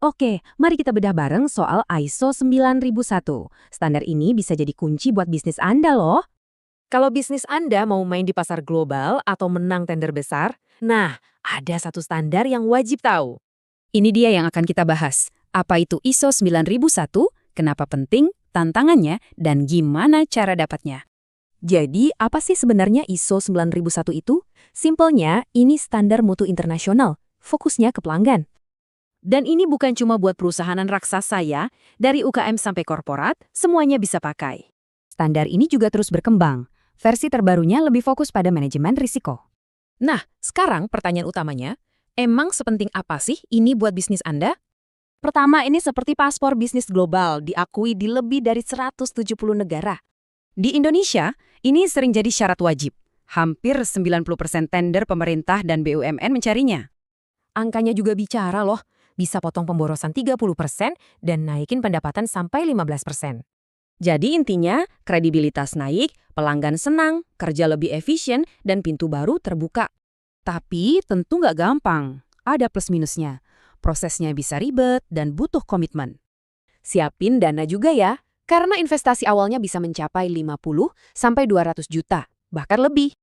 Oke, mari kita bedah bareng soal ISO 9001. Standar ini bisa jadi kunci buat bisnis Anda loh. Kalau bisnis Anda mau main di pasar global atau menang tender besar, nah, ada satu standar yang wajib tahu. Ini dia yang akan kita bahas. Apa itu ISO 9001, kenapa penting, tantangannya, dan gimana cara dapatnya. Jadi, apa sih sebenarnya ISO 9001 itu? Simpelnya, ini standar mutu internasional, fokusnya ke pelanggan. Dan ini bukan cuma buat perusahaan raksasa ya, dari UKM sampai korporat, semuanya bisa pakai. Standar ini juga terus berkembang. Versi terbarunya lebih fokus pada manajemen risiko. Nah, sekarang pertanyaan utamanya, emang sepenting apa sih ini buat bisnis Anda? Pertama, ini seperti paspor bisnis global, diakui di lebih dari 170 negara. Di Indonesia, ini sering jadi syarat wajib. Hampir 90% tender pemerintah dan BUMN mencarinya. Angkanya juga bicara loh, bisa potong pemborosan 30% dan naikin pendapatan sampai 15%. Jadi intinya, kredibilitas naik, pelanggan senang, kerja lebih efisien, dan pintu baru terbuka. Tapi tentu nggak gampang. Ada plus minusnya. Prosesnya bisa ribet dan butuh komitmen. Siapin dana juga ya, karena investasi awalnya bisa mencapai 50 sampai 200 juta, bahkan lebih.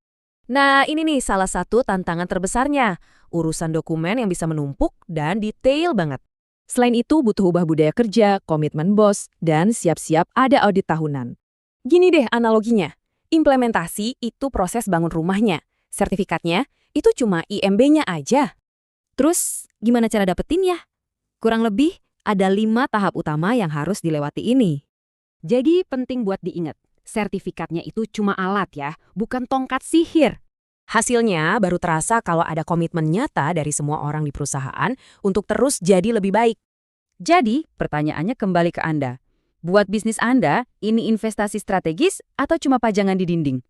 Nah, ini nih salah satu tantangan terbesarnya, urusan dokumen yang bisa menumpuk dan detail banget. Selain itu, butuh ubah budaya kerja, komitmen bos, dan siap-siap ada audit tahunan. Gini deh analoginya, implementasi itu proses bangun rumahnya, sertifikatnya itu cuma IMB-nya aja. Terus, gimana cara dapetinnya? Kurang lebih, ada 5 tahap utama yang harus dilewati ini. Jadi penting buat diingat, sertifikatnya itu cuma alat ya, bukan tongkat sihir. Hasilnya baru terasa kalau ada komitmen nyata dari semua orang di perusahaan untuk terus jadi lebih baik. Jadi, pertanyaannya kembali ke Anda. Buat bisnis Anda, ini investasi strategis atau cuma pajangan di dinding?